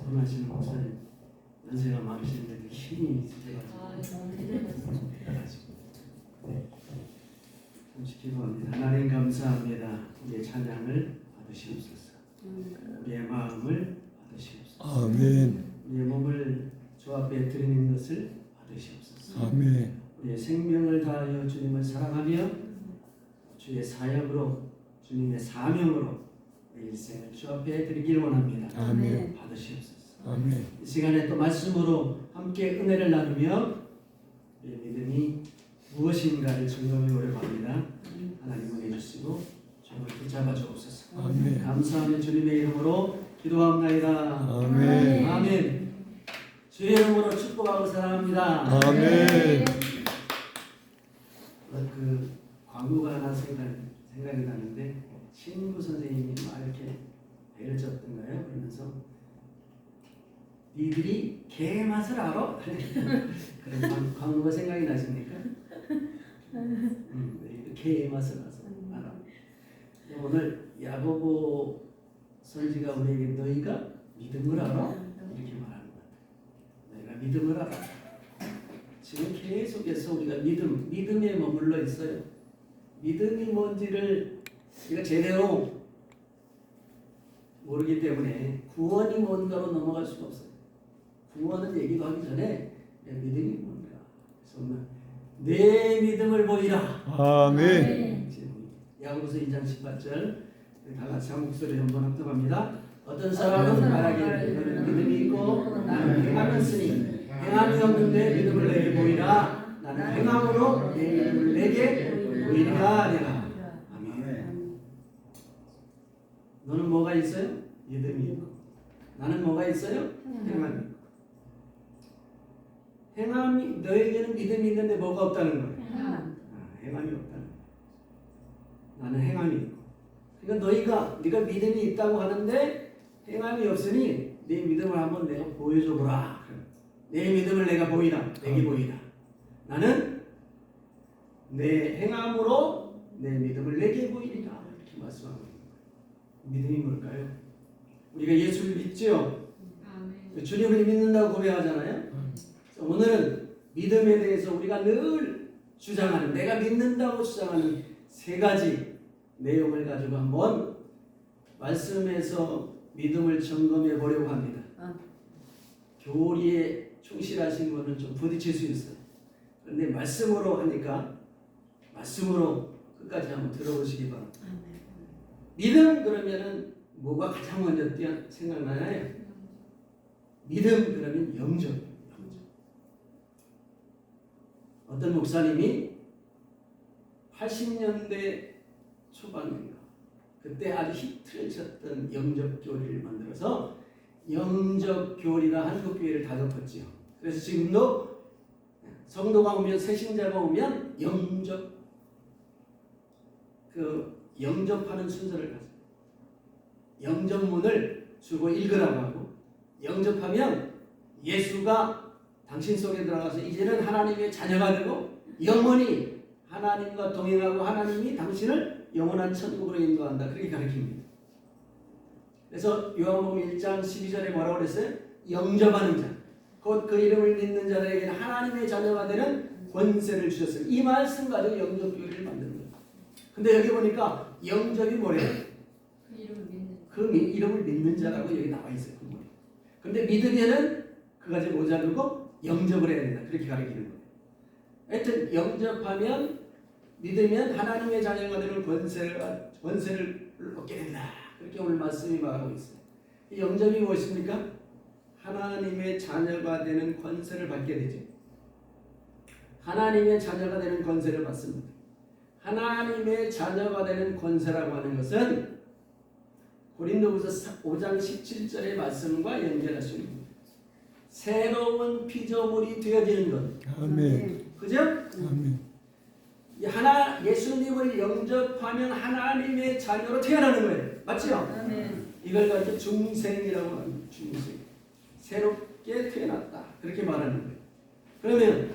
결혼하시는 목사님 연세가 많으신데도 힘이 있으셔가지고 잠시 기도합니다. 하나님 감사합니다. 우리의 찬양을 받으시옵소서. 우리의 마음을 받으시옵소서. 아멘. 우리의 몸을 주 앞에 드리는 것을 받으시옵소서. 아멘. 우리의 생명을 다하여 주님을 사랑하며 주의 사역으로 주님의 사명으로 내 일생을 주 앞에 드리길 원합니다. 아멘. 받으시옵소서. 아멘. 이 시간에 또 말씀으로 함께 은혜를 나누며 우리의 믿음이 무엇인가를 증거해 보려고 합니다. 하나님 은혜 주시고 저를 붙잡아 주옵소서. 아멘. 감사하며 주님의 이름으로 기도합나이다. 아멘. 아멘. 주의 이름으로 축복하고 사랑합니다. 아멘. 그 광고가 하나 생각이 나는데 친구 선생님이 막 이렇게 배를 쳤던가요? 그러면서 니들이 개 맛을 알아? 그런 광고가 생각이 나십니까? 개 맛을 알아. 오늘 야고보 선지가 우리에게 너희가 믿음을 알아? 이렇게 말하는 것 같아요. 너희가 믿음을 알아. 지금 계속해서 우리가 믿음에 머물러 있어요. 믿음이 뭔지를 우리가 제대로 모르기 때문에 구원이 뭔가로 넘어갈 수가 없어요. 구원은 얘기도 하기 전에 믿음이 뭔가. 그래서 내 믿음을 보이라. 아멘. 야고보서 2장 18절 다 같이 한 목소리 한번 합독합니다. 어떤 사람은 말하기를 너는 믿음이 있고 나는 행함이 있으니 행함이 없는데 믿음을 내게 보이라. 나는 행함으로 내 믿음을 내게 보이리라 내가. 아멘. 너는 뭐가 있어요? 믿음이 있고. 나는 뭐가 있어요? 행함이 있고. 행함이 너에게는 믿음이 있는데 뭐가 없다는 거예요? 행함이 없다는 거예요. 나는 행함이 있고. 그러니까 네가 믿음이 있다고 하는데 행함이 없으니 네 믿음을 한번 내가 보여줘 보라. 내 믿음을 내가 보이라. 내게 보이라. 나는 내 행함으로 내 믿음을 내게 보이리라. 이렇게 말씀하고 있는 거예요. 믿음이 뭘까요? 우리가 예수를 믿죠. 주님을 믿는다고 고백하잖아요. 오늘은 믿음에 대해서 우리가 늘 주장하는, 내가 믿는다고 주장하는 세 가지 내용을 가지고 한번 말씀에서 믿음을 점검해 보려고 합니다. 교리에 충실하신 분은 좀 부딪힐 수 있어요. 그런데 말씀으로 하니까 말씀으로 끝까지 한번 들어보시기 바랍니다. 믿음 그러면은 뭐가 가장 먼저 생각나나요? 믿음 그러면 영접. 어떤 목사님이 80년대 초반인가 그때 아주 히트를 쳤던 영접교리를 만들어서 영접교리가 한국교회를 다 덮었지요. 그래서 지금도 성도가 오면 새신자가 오면 영접하는 순서를 가져요. 영접문을 주고 읽으라고 하고 영접하면 예수가 당신 속에 들어가서 이제는 하나님의 자녀가 되고 영원히 하나님과 동행하고 하나님이 당신을 영원한 천국으로 인도한다. 그렇게 가르칩니다. 그래서 요한복음 1장 12절에 뭐라고 그랬어요? 영접하는 자, 곧 그 이름을 믿는 자들에게는 하나님의 자녀가 되는 권세를 주셨어요. 이 말씀 가지고 영접교리를 만드는 거예요. 근데 여기 보니까 영접이 뭐래요? 그 이름을 믿는 자라고 여기 나와 있어요. 근데 믿으면은 그가지 모자르고 영접을 해야 된다. 그렇게 가르치는 거예요. 하여튼 영접하면 믿으면 하나님의 자녀가 되는 권세를 얻게 된다. 그렇게 오늘 말씀이 말하고 있어요. 이 영접이 무엇입니까? 하나님의 자녀가 되는 권세를 받게 되죠. 하나님의 자녀가 되는 권세를 받습니다. 하나님의 자녀가 되는 권세라고 하는 것은 고린도후서 5장 17절의 말씀과 연결할 수 있는 겁니다. 새로운 피조물이 되어지는 것. 아멘. 그죠? 아멘. 예수님을 영접하면 하나님의 자녀로 태어나는 거예요. 맞죠? 아멘. 이걸 가지고 중생이라고 합니다. 중생. 새롭게 태어났다. 그렇게 말하는 거예요. 그러면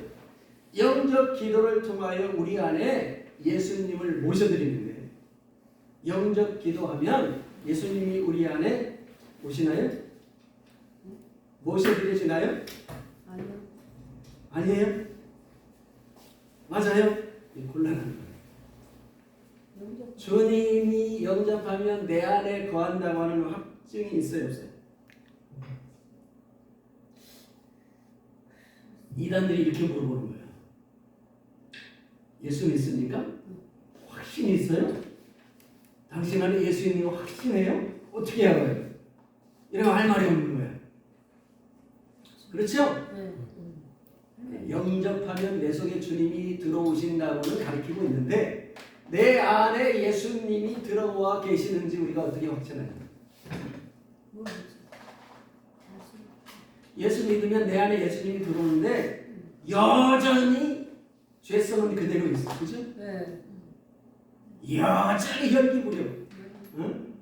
영접 기도를 통하여 우리 안에 예수님을 모셔드리는 거예요. 영접 기도하면 예수님이 우리 안에 오시나요? 모셔 드려지나요? 아니요. 아니에요? 맞아요? 곤란한 거예요. 영접. 주님이 영접하면 내 안에 거한다고 하는 확증이 있어요, 없어요? 이단들이 이렇게 물어보는 거예요. 예수 믿습니까? 확신이 있어요? 당신 안에 예수 있는 거 확신해요? 어떻게 알아요? 이러면 할 말이 없는 거예요. 그렇죠? 네. 영접하면 내 속에 주님이 들어오신다고는 가르치고 있는데 내 안에 예수님이 들어와 계시는지 우리가 어떻게 확신해요? 모르죠. 예수 믿으면 내 안에 예수님이 들어오는데 여전히 죄성은 그대로 있어. 그죠? 네. 여전히 혈기 부려. 응?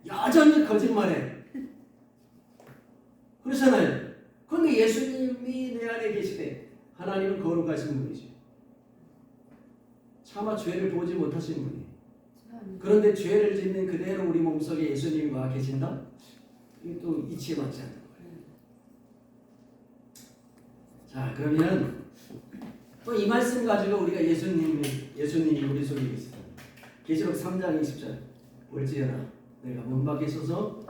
여전히 거짓말해. 그렇잖아요. 그런데 예수님이 내 안에 계시되 하나님은 거룩하신 분이죠. 차마 죄를 보지 못하신 분이에요. 그런데 죄를 짓는 그대로 우리 몸속에 예수님이 와 계신다? 이게 또 이치에 맞지 않는 거예요. 자, 그러면 또 이 말씀 가지고 우리가 예수님이 우리 속에 계시다. 계시록 3장 20절 볼지어라 내가 문 밖에 서서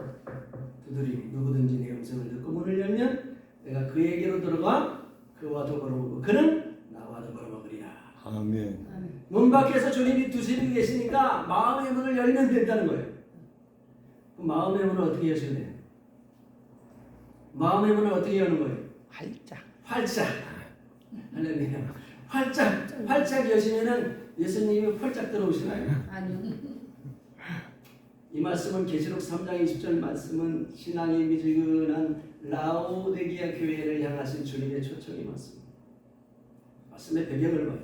두드리니 누구든지 내 음성을 듣고 문을 열면 내가 그에게로 들어가 그와 더불어 먹고 그는 나와 더불어 먹으리라. 아멘. 문 밖에서 주님이 두시고 계시니까 마음의 문을 열면 된다는 거예요. 그럼 마음의 문을 어떻게 여셔야 돼요? 마음의 문을 어떻게 여는 거예요? 활짝. 할렐루야. 활짝 여시면은 예수님이 활짝 들어오시나요? 아니요. 이 말씀은 계시록 3장 20절 말씀은 신앙이 미지근한 라오디게아 교회를 향하신 주님의 초청이 맞습니다. 말씀의 배경을 봐요.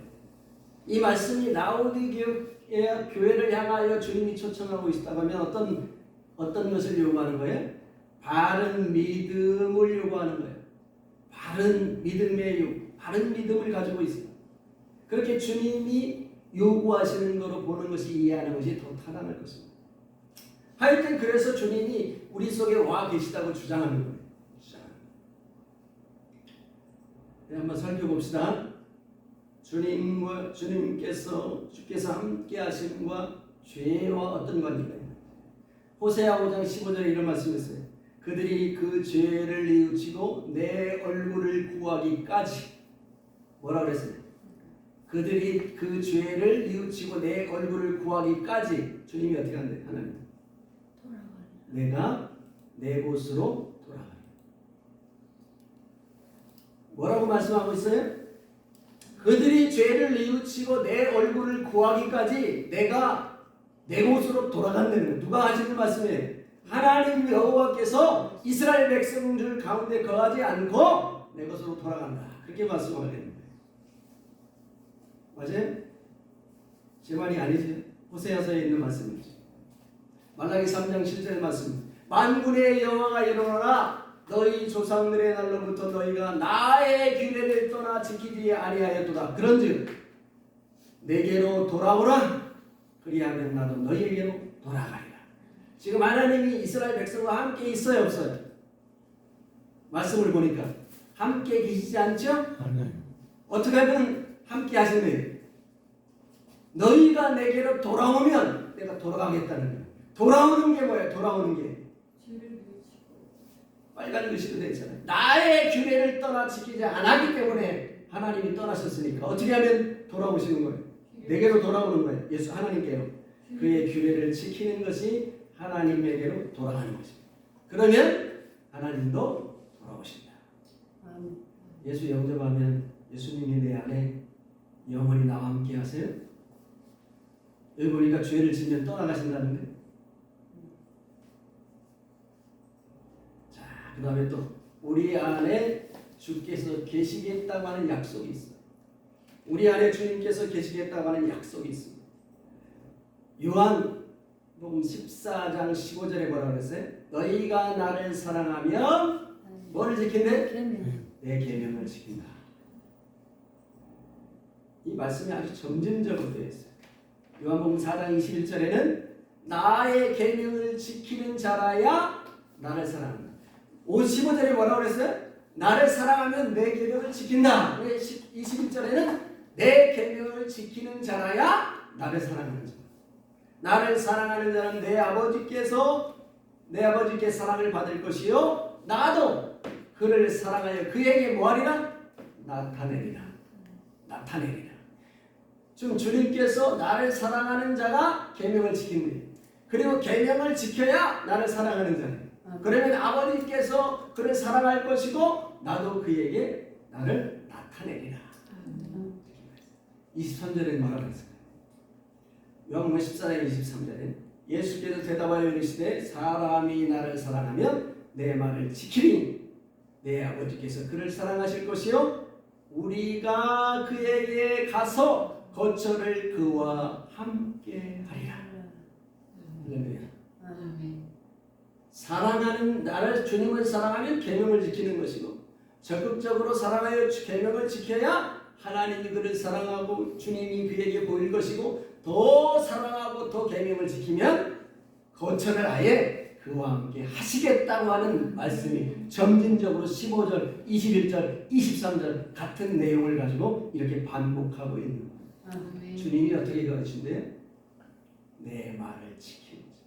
이 말씀이 라오디게아 교회를 향하여 주님이 초청하고 있다고 하면 어떤 것을 요구하는 거예요? 바른 믿음을 요구하는 거예요. 바른 믿음을 가지고 있어요. 그렇게 주님이 요구하시는 거로 보는 것이 이해하는 것이 더 타당할 것입니다. 하여튼 그래서 주님이 우리 속에 와 계시다고 주장하는 거예요. 네, 한번 살펴봅시다. 주께서 함께 하심과 죄와 어떤 관계가 호세아 5장 15절에 이런 말씀이 있어요. 그들이 그 죄를 뉘우치고 내 얼굴을 구하기까지 뭐라고 그랬어요? 그들이 그 죄를 뉘우치고 내 얼굴을 구하기까지 주님이 어떻게 한대? 하나님 내가 내 곳으로 돌아가리. 뭐라고 말씀하고 있어요? 그들이 죄를 뉘우치고 내 얼굴을 구하기까지 내가 내 곳으로 돌아간다는 거예요. 누가 하시는 말씀이에요? 하나님 여호와께서 이스라엘 백성들 가운데 거하지 않고 내 곳으로 돌아간다. 그렇게 말씀하고 있는 거예요. 맞아요? 제 말이 아니죠. 호세아서에 있는 말씀이죠. 말라기 3장 7절 말씀. 만군의 여호와가 이르노라 너희 조상들의 날로부터 너희가 나의 규례를 떠나 지키지 아니하였도다. 그런즉 내게로 돌아오라. 그리하면 나도 너희에게로 돌아가리라. 지금 하나님이 이스라엘 백성과 함께 있어요, 없어요? 말씀을 보니까 함께 계시지 않죠? 아멘. 어떻게 하면 함께 하시네요. 너희가 내게로 돌아오면 내가 돌아가겠다는 거예요. 돌아오는 게 뭐예요? 돌아오는 게 빨간 글씨로 되어 있잖아요. 나의 규례를 떠나 지키지 않았기 때문에 하나님이 떠나셨으니까 어떻게 하면 돌아오시는 거예요? 내게로 돌아오는 거예요. 예수 하나님께로. 그의 규례를 지키는 것이 하나님에게로 돌아가는 것입니다. 그러면 하나님도 돌아오신다. 예수 영접하면 예수님이 내 안에 영원히 나와 함께 하세요. 여기 보니까 죄를 지면 떠나가신다는 거예요. 자, 그 다음에 또 우리 안에 주께서 계시겠다고 하는 약속이 있어요. 우리 안에 주님께서 계시겠다고 하는 약속이 있습니다. 요한복음 14장 15절에 뭐라고 그랬어요? 너희가 나를 사랑하면 뭐를 지킨대? 내 계명을 지킨다. 이 말씀이 아주 점진적으로 되어 있어요. 요한복음 4장 21절에는 나의 계명을 지키는 자라야 나를 사랑한다. 15절에 뭐라고 그랬어요? 나를 사랑하면 내 계명을 지킨다. 21절에는 내 계명을 지키는 자라야 나를 사랑하는 자. 나를 사랑하는 자는 내 아버지께 사랑을 받을 것이요 나도 그를 사랑하여 그에게 뭐하리라? 나타내리라. 지금 주님께서 나를 사랑하는 자가 계명을 지킵니다. 그리고 계명을 지켜야 나를 사랑하는 자예요. 그러면 아버지께서 그를 사랑할 것이고 나도 그에게 나를 나타내리라. 23절에 뭐라고 했어요? 요한복음 14장 23절에 예수께서 대답하여 이르시되 사람이 나를 사랑하면 내 말을 지키니 내 아버지께서 그를 사랑하실 것이요 우리가 그에게 가서 거처를 그와 함께 하리라. 할렐루야. 사랑하는 나를 주님을 사랑하면 계명을 지키는 것이고 적극적으로 사랑하여 계명을 지켜야 하나님이 그를 사랑하고 주님이 그에게 보일 것이고 더 사랑하고 더 계명을 지키면 거처를 아예 그와 함께 하시겠다고 하는 말씀이 점진적으로 15절, 21절, 23절 같은 내용을 가지고 이렇게 반복하고 있는 거예요. 주님이 어떻게 가르치는데요? 내 말을 지키는 자.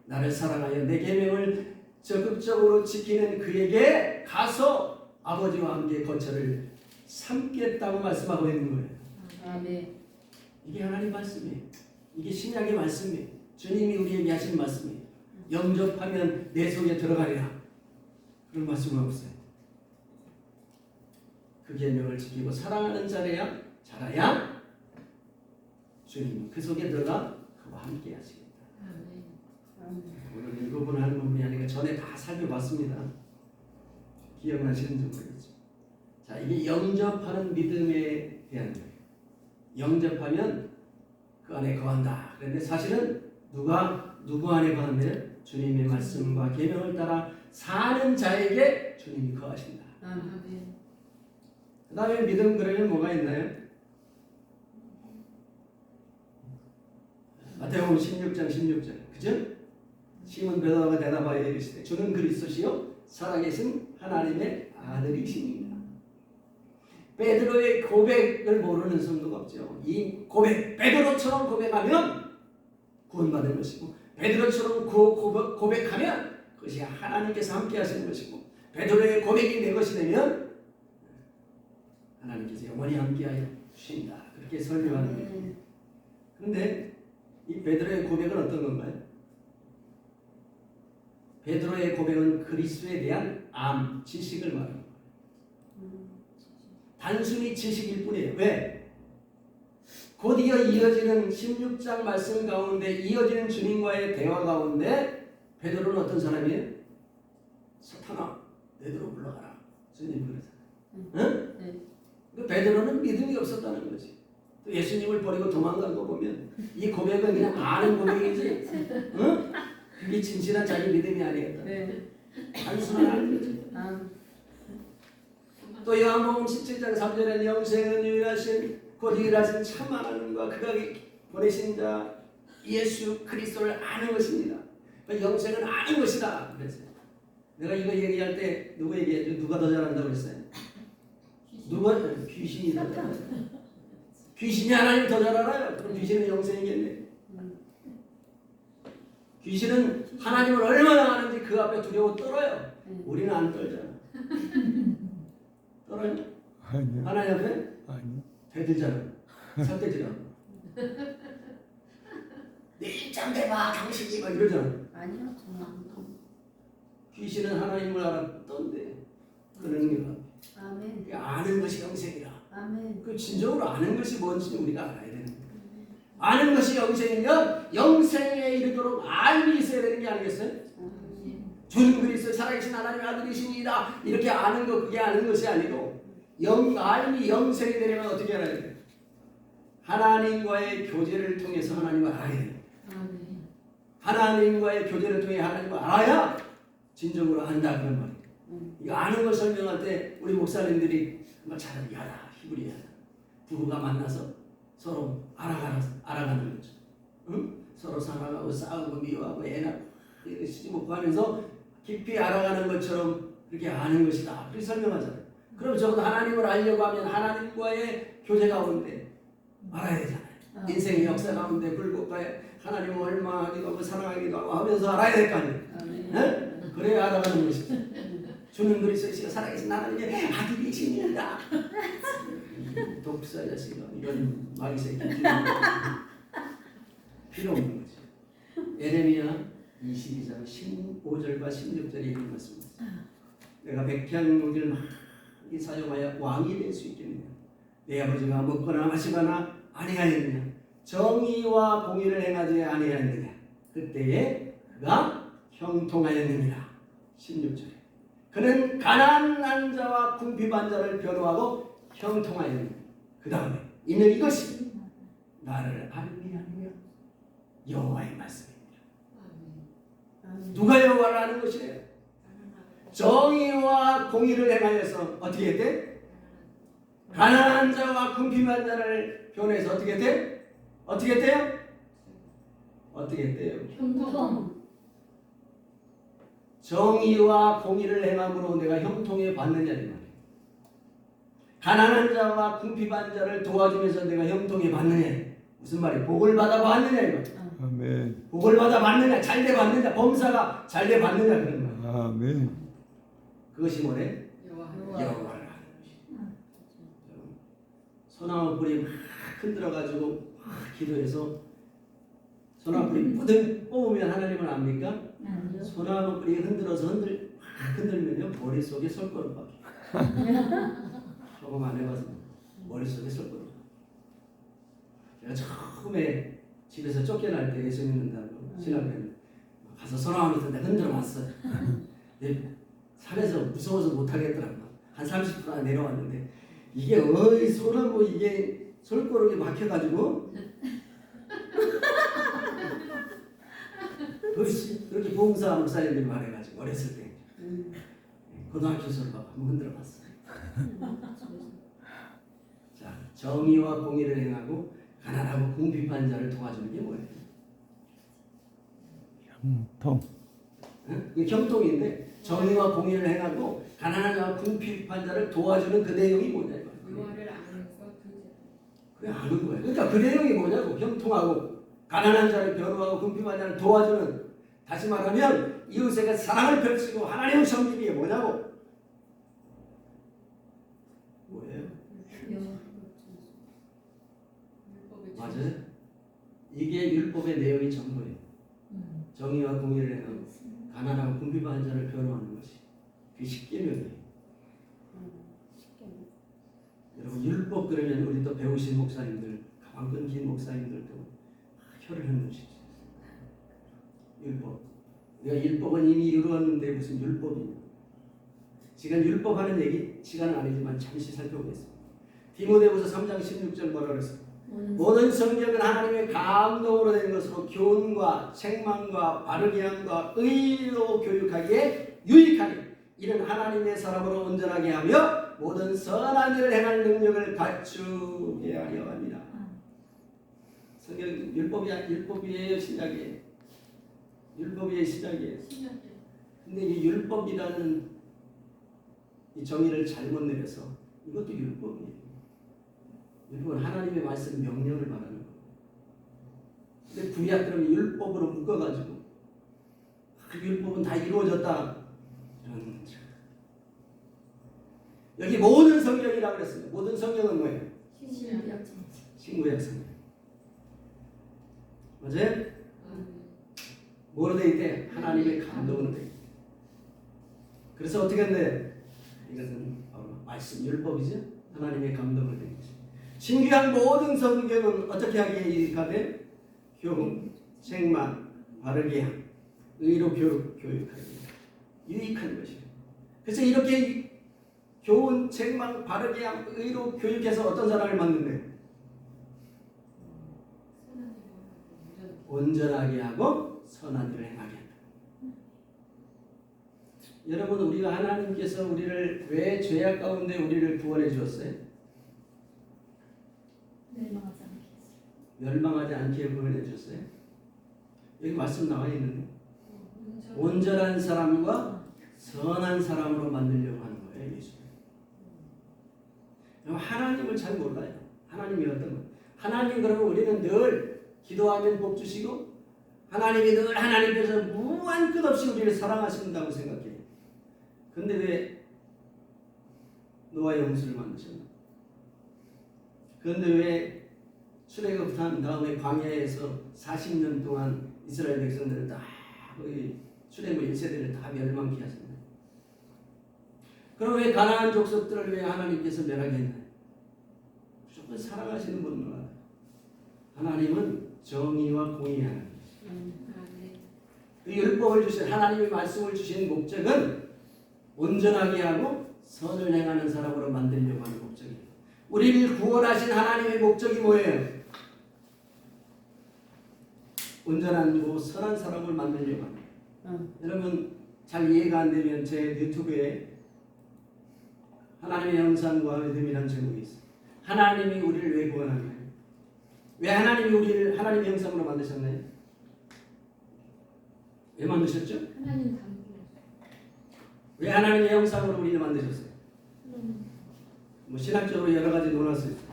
나를 사랑하여 내 계명을 적극적으로 지키는 그에게 가서 아버지와 함께 거처를 삼겠다고 말씀하고 있는 거예요. 아멘. 이게 하나님 말씀이에요. 이게 신약의 말씀이에요. 주님이 우리에게 하신 말씀이에요. 영접하면 내 속에 들어가리라. 그런 말씀은 없어요. 그 계명을 지키고 사랑하는 자라야 주님 그 속에 들어가 그와 함께 하시겠다. 오늘 읽어보는 하는 부분이 아니라 전에 다 살펴봤습니다. 기억나시는지 모르겠죠. 자, 이게 영접하는 믿음에 대한 거예요. 영접하면 그 안에 거한다. 그런데 사실은 누구 안에 거한대요? 주님의 말씀과 계명을 따라 사는 자에게 주님이 거하신다. 그 다음에 믿음 그러면 뭐가 있나요? 마태복음 16장 16절 그죠? 시몬 베드로가 대답하여 이르시되 주는 그리스도시요 살아계신 하나님의 아들이십니다. 베드로의 고백을 모르는 성도가 없죠. 이 고백, 베드로처럼 고백하면 구원받은 것이고 베드로처럼 고백하면 그것이 하나님께서 함께 하시는 것이고 베드로의 고백이 내 것이 되면 하나님께서 영원히 함께하여 주신다. 그렇게 설명하는 거예요. 그런데 이 베드로의 고백은 어떤 건가요? 베드로의 고백은 그리스도에 대한 지식을 말하는 거예요. 단순히 지식일 뿐이에요. 왜? 곧 이어지는 16장 말씀 가운데 이어지는 주님과의 대화 가운데 베드로는 어떤 사람이에요? 사탄아, 베드로 불러가라. 주님 그러잖아요. 응? 네. 그 베드로는 믿음이 없었다는 거지. 또 예수님을 버리고 도망간 거 보면 이 고백은 그냥 아는 고백이지. 응? 그게 진실한 자기 믿음이 아니겠다. 네. 단순한 아는 거지. 또 요한복음 17장 3절에 영생은 유일하신 참 하나님과 그가 보내신 자 예수 그리스도를 아는 것입니다. 영생은 아는 것이다. 그랬어요. 내가 이거 얘기할 때 누구 얘기했죠? 누가 더 잘한다고 그랬어요? 누가? 귀신이 더 잘해요. 귀신이 하나님 더 잘 알아요. 그럼 귀신은 영생이겠네. 귀신은 하나님을 얼마나 아는지 그 앞에 두려워 떨어요. 우리는 안 떨잖아. 떨어요? 아니요. 하나님 앞에? 아니요. 대들잖아. 설대지라고. 내 입장 대봐 당신이 막 이러잖아. 아니요, 저는 귀신은 하나님을 알았던데 그런 게 아멘. 아는 것이 영생이라. 아멘. 그 진정으로 아는 것이 뭔지 우리가 알아야 되는 거예요. 아는 것이 영생이면 영생에 이르도록 알미 있어야 되는 게 아니겠어요? 주는 그리스도 살아계신 하나님의 아들이십니다. 이렇게 아는 거 그게 아는 것이 아니고 알미 영생이 되려면 어떻게 알아야 돼요? 하나님과의 교제를 통해서 하나님을 알아야 돼요. 하나님과의 교제를 통해 하나님을 알아야 진정으로 안다 그런 말이에요. 이거 아는 걸 설명할 때 우리 목사님들이 정말 잘하는 야다 히브리야. 부부가 만나서 서로 알아가는 거죠. 응? 서로 사랑하고 싸우고 미워하고 애 낳고 시집 먹고 하면서 깊이 알아가는 것처럼 그렇게 아는 것이다. 그렇게 설명하잖아요. 그럼 적어도 하나님을 알려고 하면 하나님과의 교제 가운데 알아야 되잖아요. 인생의 역사 가운데 굴곡가에 하나님을 원망하기도 하고 사랑하기도 하고 하면서 알아야 될 거 아니에요. 네? 그래야 알아가는 것이죠. 주는 그리스도시가 살아계신 하나님의 아들이 계십니다. 독사 자식아 이런 마귀 새끼 필요 없는 거죠. 에레미야 22장 15절과 16절에 이런 말씀입니다. 내가 백향목을 많이 사용하여 왕이 될 수 있겠느냐. 내 아버지가 먹거나 마시거나 아니하였느냐. 정의와 공의를 행하지 아니하였느냐. 그때에 그가 형통하였느니라. 16절에 그는 가난한 자와 궁핍한 자를 변호하고 형통하였느니라. 그 다음에 이는 이것이 나를 알미하며 여호와의 말씀입니다. 누가 여호와를 아는 것이래요? 정의와 공의를 행하여서 어떻게 했대? 가난한 자와 궁핍한 자를 변해서 어떻게 했대? 어떻게 했대요? 어떻게 했대요? 형통. 정의와 공의를 행함으로 내가 형통해 받느냐 이 말이에요. 가난한 자와 궁핍한 자를 도와주면서 내가 형통해 받느냐. 무슨 말이에요? 복을 받아 받느냐 이 말이에요. 아멘. 복을 받아 받느냐, 잘돼 받느냐, 범사가 잘돼 받느냐 그런 거예요. 아멘. 그것이 뭐래? 여호와. 여호와를 아는 것이. 소나무 뿌리 막 흔들어가지고 막 기도해서 소나무 뿌리 뽑으면 하나님을 압니까? 소나무 뿌리 흔들어서 흔들면요 머릿속에 솔거름밖에. 조금 안 해봐서 머릿속에 솔거름. 제가 처음에 집에서 쫓겨날 때 예수 믿는다고 신학교에 가서 소나무 밑에 흔들어 봤어요. 산에서 무서워서 못하겠더라고요. 한 30분 안에 내려왔는데 이게 어이 소나무 이게 솔고르게 막혀가지고 그렇게 봉사 목사님들이 말해가지고 어렸을 때 고등학교 졸업하고 한번 흔들어 봤어요. 자, 정의와 공의를 행하고 가난하고 궁핍한 자를 도와주는 게 뭐예요? 형통. 이게 경통인데 정의와 공의를 행하고 가난한 자와 궁핍한 자를 도와주는 그 내용이 뭐냐 이거. 여호와를 아는 것 둘째. 그래 아는 거예요. 그러니까 그 내용이 뭐냐고. 형통하고 가난한 자를 변호하고 궁핍한 자를 도와주는, 다시 말하면 이웃에게 사랑을 펼치고 하나님을 섬기는 게 뭐냐고. 뭐예요? 율법의 맞아요. 이게 율법의 내용이 전부예요. 정의와 공의를 행하고 가난하고 궁핍한 자를 변호하는 것이 그 십계명이에요. 여러분 율법 그러면 우리 또 배우신 목사님들, 가방 끊긴 목사님들도 혀를 흔드시죠. 율법. 우리가 율법은 이미 이루었는데 무슨 율법이냐. 지금 율법하는 얘기 시간은 아니지만 잠시 살펴보겠습니다. 디모데후서 3장 16절 뭐라 그랬어요? 모든 성경은 하나님의 감동으로 된 것으로 교훈과 책망과 바르게 함과 의로 교육하기에 유익하니 이는 하나님의 사람으로 온전하게 하며 모든 선한 일을 행할 능력을 갖추게 하려 합니다. 성경 율법이에요, 신약이에요? 율법이에요, 시작이에요? 근데 이 율법이라는 이 정의를 잘못 내려서 이것도 율법이에요. 율법은 하나님의 말씀 명령을 말하는 거예요. 근데 구약 그러면 율법으로 묶어가지고 그 율법은 다 이루어졌다. 여기 모든 성경이라고 그랬습니다. 모든 성경은 뭐예요? 신구약 성경. 맞아요? 뭐로 돼 있대? 하나님의 감동으로 돼 있대. 그래서 어떻게 했는데? 이것은 말씀 율법이죠. 하나님의 감동으로 돼 있지. 신규한 모든 성경은 어떻게 하기에 유익하대? 교훈, 책망, 바르게 함, 의로 교육하기 유익한 것이에요. 그래서 이렇게 교훈, 책망, 바르게 함, 의로 교육해서 어떤 사람을 만든대? 온전하게 하고 선한 일을 행하게 한다. 여러분 우리가 하나님께서 우리를 왜 죄악 가운데 우리를 구원해 주었어요? 멸망하지 않게 구원해 주셨어요. 여기 말씀 나와 있는데 온전한 사람과 선한 사람으로 만들려고 하는 거예요. 예수님. 하나님을 잘 몰라요. 하나님이 어떤 거? 하나님 그러면 우리는 늘 기도하면 복 주시고 하나님이 늘 하나님께서 무한 끝없이 우리를 사랑하신다고 생각해요. 근데 왜 노아의 홍수를 만드셨나? 그런데 왜 출애굽한 다음에 광야에서 40년 동안 이스라엘 백성들을 다 거기 출애굽 1세대를 다 멸망케 하셨나요? 그럼 왜 가나안 족속들을 왜 하나님께서 멸하게 했나요? 무조건 사랑하시는 분만 알아요. 하나님은 정의와 공의의 하나님. 그 율법을 주신 하나님의 말씀을 주신 목적은 온전하게 하고 선을 행하는 사람으로 만들려고 하는 목적이에요. 우리를 구원하신 하나님의 목적이 뭐예요? 온전하고 선한 사람을 만들려고 합니다. 여러분 잘 이해가 안 되면 제 유튜브에 하나님의 형상과 믿음이라는 제목이 있어요. 하나님이 우리를 왜 구원하나요? 왜 하나님이 우리를 하나님의 형상으로 만드셨나요? 왜 만드셨죠? 하나님 닮고. 왜 하나님의 형상으로 우리를 만드셨어요? 뭐 신학적으로 여러 가지 논할 수 있어요.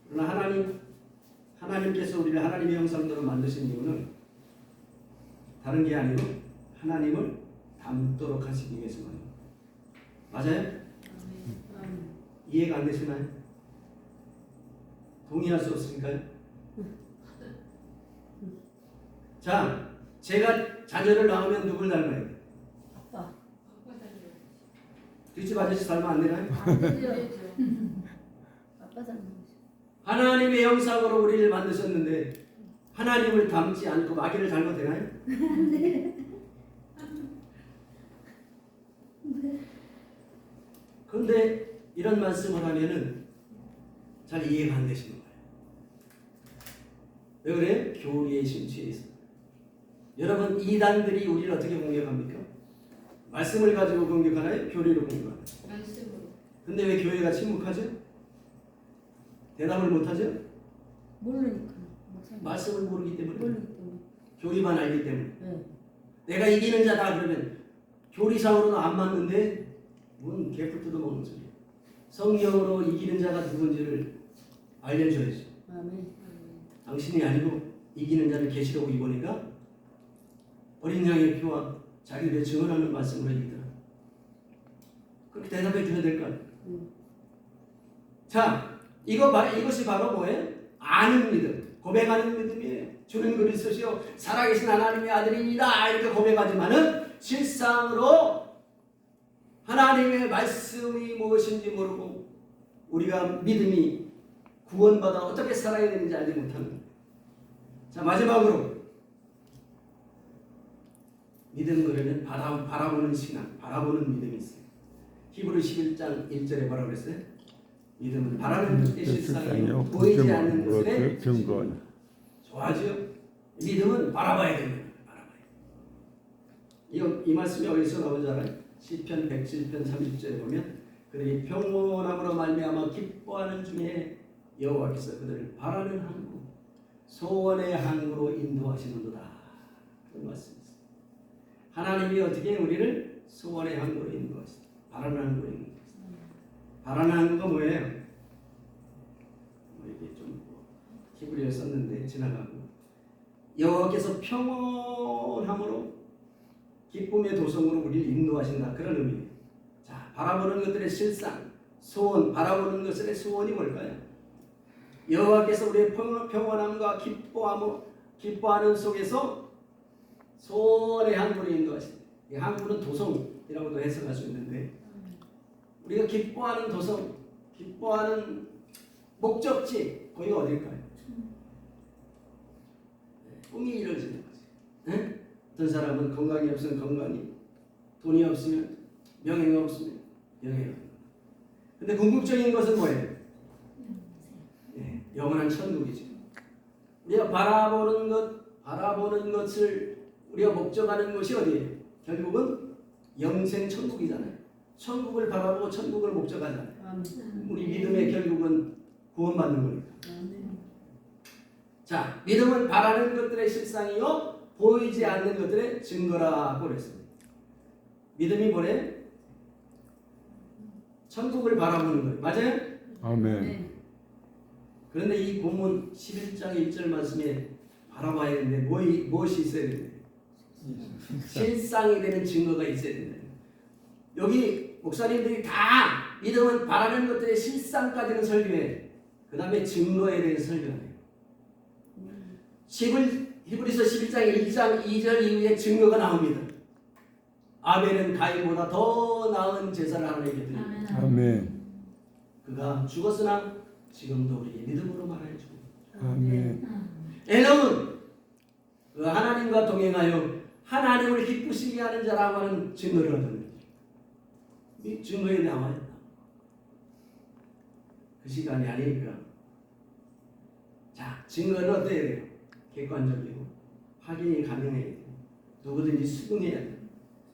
그러나 하나님께서 우리를 하나님의 형상대로 만드신 이유는 다른 게 아니고 하나님을 닮도록 하시기 위해서만. 맞아요? 이해가 안 되시나요? 동의할 수 없으니까요. 자, 제가 자녀를 낳으면 누굴 닮아요? 아빠. 뒷집 아저씨 닮으면 안 되나요? 아빠 닮은 하나님의 형상으로 우리를 만드셨는데 하나님을 닮지 않고 마귀를 닮아도 되나요? 그런데 이런 말씀을 하면은 잘 이해가 안 되시는 거예요. 왜 그래요? 교리에 심취해 있어요. 여러분 이단들이 우리를 어떻게 공격합니까? 말씀을 가지고 공격하나요? 교리로 공격하나요? 말씀으로. 근데 왜 교회가 침묵하죠? 대답을 못하죠? 모르니까. 목사님. 말씀을 모르기 때문에, 모르기 때문에. 교리만 알기 때문에. 네. 내가 이기는 자다 그러면 교리상으로는 안 맞는데 뭔 개풀 뜯어먹는 소리야. 성령으로 이기는 자가 누군지를 알려줘야지. 아멘. 당신이 아니고 이기는 자를 계시록 입으니까 어린 양의 피와 자기를 증언하는 말씀으로 이기더라. 그렇게 대답해 줘야 될 거 아니에요. 자, 이것이 바로 뭐예요? 아는 믿음, 고백하는 믿음이에요. 주는 그리스도시요 살아계신 하나님의 아들입니다. 이렇게 고백하지만은 실상으로 하나님의 말씀이 무엇인지 모르고 우리가 믿음이 구원받아 어떻게 살아야 되는지 알지 못하는 거예요. 자, 마지막으로 믿음 그러면 바라보는 신앙, 바라보는 믿음이 있어요. 히브리 11장 1절에 뭐라고 그랬어요? 믿음은 바라는 것의 실상이요 보이지 않는 것의 증거냐. 좋아하죠? 믿음은 바라봐야 됩니다. 바라봐야. 이 말씀이 어디서 나오는지 알아요? 시편 107편 30절에 보면 그들이 평온함으로 말미암아 기뻐하는 중에 여호와께서 그들을 바라는 항구 소원의 항구로 인도하시는도다. 그런 말씀이 있어요. 하나님이 어떻게 우리를 소원의 항구로 인도하시다. 바라는 항구로 인도하시다. 바라는 항구가 뭐예요? 이게 좀 히브리어 썼는데 지나가고 여호와께서 평온함으로 기쁨의 도성으로 우리를 인도하신다. 그런 의미예요. 자, 바라보는 것들의 실상, 소원, 바라보는 것들의 소원이 뭘까요? 여호와께서 우리의 평온함과 기뻐하는 속에서 소원의 항구로 인도하신다. 이 항구는 도성이라고도 해석할 수 있는데 우리가 기뻐하는 도성, 기뻐하는 목적지, 거기가 어딜까요? 꿈이 이루어지는 거지. 네? 어떤 사람은 건강이 없으면 건강이, 돈이 없으면, 명예가 없으면 명예가. 근데 궁극적인 것은 뭐예요? 네, 영원한 천국이죠. 우리가 바라보는 것을 우리가 목적하는 것이 어디예요? 결국은 영생 천국이잖아요. 천국을 바라보고 천국을 목적하잖아요. 우리 믿음의 결국은 구원받는 거니까. 자, 믿음은 바라는 것들의 실상이요 보이지 않는 것들의 증거라고 그랬습니다. 믿음이 뭐래? 천국을 바라보는 거예요. 맞아요? 아멘. 네. 그런데 이 본문 11장 1절 말씀에 바라봐야 되는데 무엇이 있어야 되는데? 실상이 되는 증거가 있어야 된다. 여기 목사님들이 다 믿음은 바라는 것들의 실상까지는 설교해. 그 다음에 증거에 대해서 설교해요. 히브리서 11장 1장 2절 이후에 증거가 나옵니다. 아벨은 가인보다 더 나은 제사를 하나님께 드립니다. 아멘. 그가 죽었으나 지금도 우리에게 믿음으로 말하여 주고 아멘. 에녹은 그 하나님과 동행하여 하나님을 기쁘시게 하는 자라고 하는 증거를 얻었는데 이 증거에 나와 있다. 그 시간이 아니니까. 자, 증거는 어때야 돼요? 객관적이고 확인이 가능해야 돼요. 누구든지 수긍해야 돼요.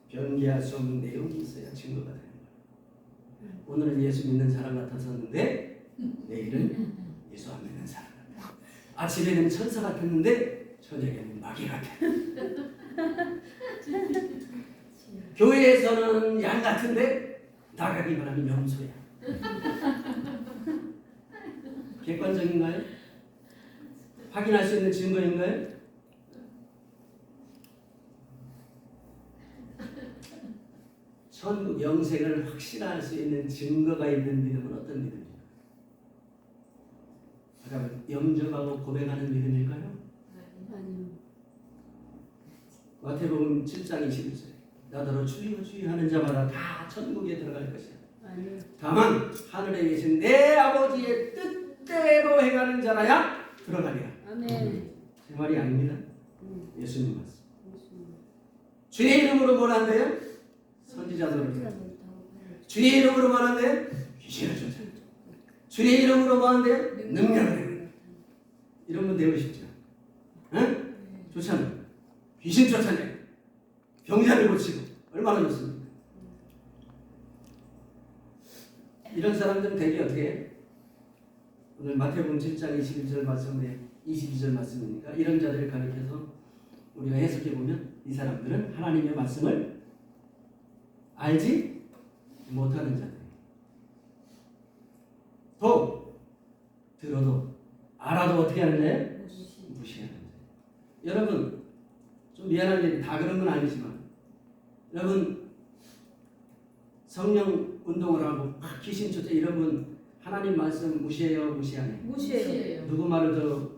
변기할 수 없는 내용이 있어야 증거가 되는 거예요. 오늘은 예수 믿는 사람 같았었는데 내일은 예수 안 믿는 사람 같아. 아침에는 천사 같았는데 저녁에는 마귀 같아. 교회에서는 양 같은데 나가기만 하면 염소야. 객관적인가요? 확인할 수 있는 증거인가요? 천국 영생을 확신할 수 있는 증거가 있는 믿음은 어떤 믿음입니까? 그러면 영접하고 고백하는 믿음일까요? 아니요. 마태복음 7장 21절 나더러 주여 주여 하는 자마다 다 천국에 들어갈 것이야. 아니요. 다만 하늘에 계신 내 아버지의 뜻대로 행하는 자라야 들어가리라. 아멘. 제 말이 아닙니다. 예수님 말씀. 예수님. 주의 이름으로 뭘 한대요? 선지자들을. 주의 이름으로 뭘 한대요? 귀신을 쫓아. 주의 이름으로 뭐 한대요? 능력을 해. 이런 분 되고 싶죠? 응? 좋잖아요. 귀신 쫓아내. 병자를 고치고 얼마나 좋습니까? 이런 사람들은 되게 어떻게 해요? 오늘 마태복음 7장 21절 말씀에 22절 말씀이니까 이런 자들을 가리켜서 우리가 해석해 보면 이 사람들은 하나님의 말씀을 알지 못하는 자들. 또 들어도 알아도 어떻게 하는 거예요? 무시하는 거예요. 여러분 좀 미안한데 다 그런 건 아니지만 여러분 성령 운동을 하고 귀신 쫓아 이런 분 하나님 말씀 무시해요? 무시 안 해요? 무시해요. 누구 말을 더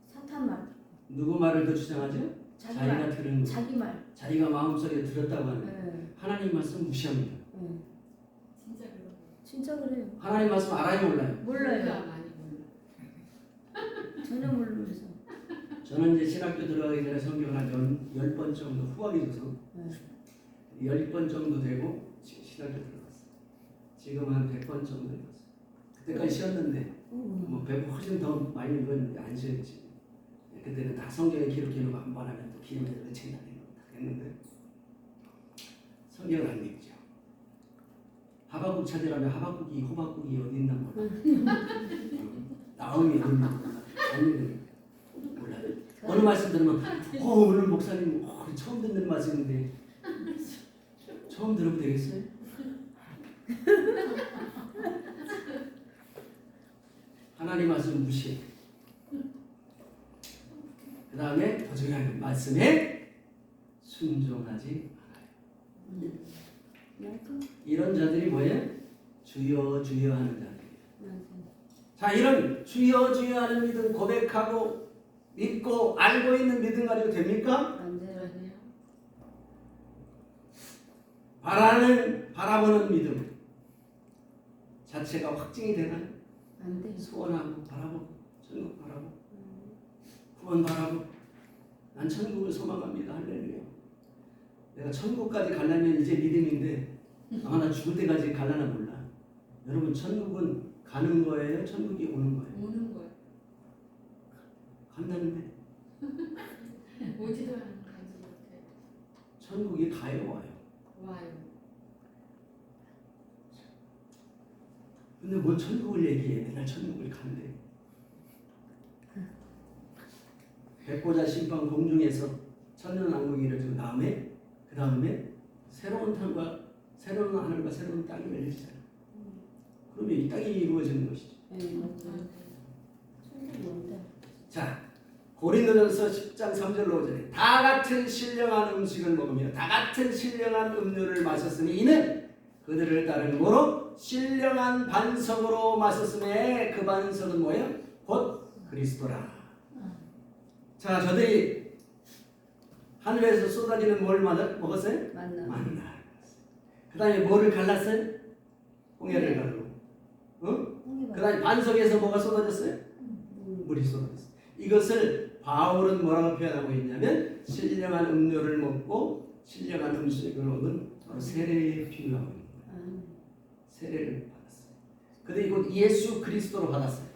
사탄 말. 누구 말을 더 주장하죠? 자기 자기가 말. 들은 거. 자기 말. 자기가 마음속에 들었다고 하는 거. 네. 하나님 말씀 무시합니다. 네. 진짜 그런 거. 진짜 그래요. 하나님 말씀 알아요 몰라요? 몰라요. 많이 몰라. 전혀 모르면서. 저는 이제 신학교 들어가기 전에 성경을 한 10번 정도 후하게 줘서 네. 10번 정도 되고 신학교 들어갔어요. 지금 한 100번 정도 읽었어요. 그때까지 쉬었는데 뭐 100번 훨씬 더 많이 읽었는데 안 쉬었지. 그때는 다 성경에 기록해놓고 한 번 하면 또 기름에 넣지 다 했는데 성경을 안 읽죠. 하박국 찾으라면 하박국이 호박국이 어디 있나 몰라. 나음이 어디 있나 몰라. 아니 몰라요. 어느 말씀 들으면 오늘 목사님 처음 듣는 말씀인데 처음 들으면 되겠어요? 하나님 말씀 무시해. 그 다음에 더 중요한 건 말씀에 순종하지 않아요. 이런 자들이 뭐예요? 주여 주여 하는 자들이에요. 자, 이런 주여 주여 하는 믿음 고백하고 믿고 알고 있는 믿음 가지고 됩니까? 안 돼요. 바라는 바라보는 믿음 자체가 확증이 되나요? 안 돼요. 소원하고 바라보고 천국 바라보고 구원 바라보고 난 천국을 소망합니다. 할렐루야. 내가 천국까지 가려면 이제 믿음인데 아마 나 죽을 때까지 갈라나 몰라. 여러분 천국은 가는 거예요? 천국이 오는 거예요? 오는 거야. 간다는데 오지도 않은 가지 못해. 천국이 가요 와요? 와요. 근데 뭐 천국을 얘기해. 맨날 천국을 간대. 백보자 심판 공중에서 천년왕국을 준 다음에 그 다음에 새로운 땅과 새로운 하늘과 새로운 땅이 열리잖아요. 그러면 이 땅이 이루어지는 것이죠. 네, 맞아요. 천국이 온다. 자, 고린도전서 10장 3절로 5절에 다 같은 신령한 음식을 먹으며 다 같은 신령한 음료를 마셨으니 이는 그들을 따르는 거로 신령한 반석으로 마셨음에 그 반석은 뭐예요? 곧 그리스도라. 자, 저들이 하늘에서 쏟아지는 뭘 먹었어요? 만나. 만나. 그 다음에 뭐를 갈랐어요? 홍해를 갈고. 그 다음에 반석에서 뭐가 쏟아졌어요? 물이 쏟아졌어요. 이것을 바울은 뭐라고 표현하고 있냐면 신령한 음료를 먹고 신령한 음식을 먹은 바로 세례에 비유하고 있는 거예요. 세례를 받았어요. 근데 이건 예수 그리스도로 받았어요.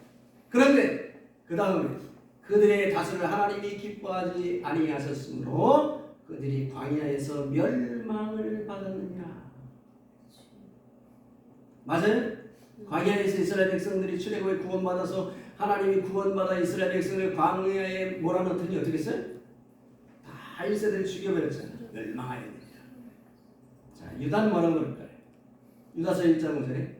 그런데 그 다음에 그들의 다수를 하나님이 기뻐하지 아니하셨으므로 그들이 광야에서 멸망을 받았느냐. 맞아요? 광야에서 이스라엘 백성들이 출애굽에 구원받아서 하나님이 구원받아 이스라엘 백성을 광야에 몰아넣더니 어떻게 했어요? 다 1세대를 죽여버렸잖아요. 멸망하여 됩니다. 자, 유다는 뭐라고 그럴까요? 유다서 1장 5절에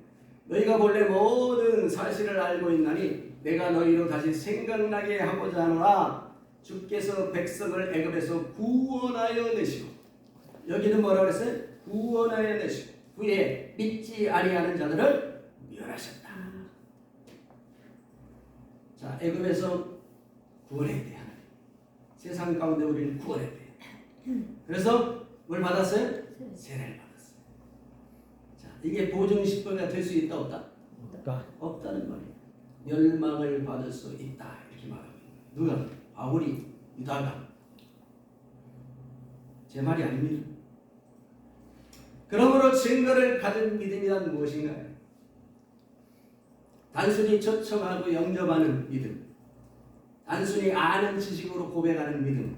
너희가 본래 모든 사실을 알고 있나니 내가 너희로 다시 생각나게 하고자 하노라. 주께서 백성을 애굽에서 구원하여 내시고, 여기는 뭐라고 했어요? 구원하여 내시고 후에 믿지 아니하는 자들을 멸하셨다. 자, 애굽에서 구원해야 돼. 하나님. 세상 가운데 우리를 구원해야 돼. 그래서 뭘 받았어요? 세례를 받았어요. 자, 이게 보증식도가 될 수 있다 없다? 없다. 없다는 말이에요. 멸망을 받을 수 있다 이렇게 말하고 있는 거예요. 누가? 바울이, 유다가. 제 말이 아닙니다. 그러므로 증거를 가진 믿음이란 무엇인가요? 단순히 초청하고 영접하는 믿음, 단순히 아는 지식으로 고백하는 믿음,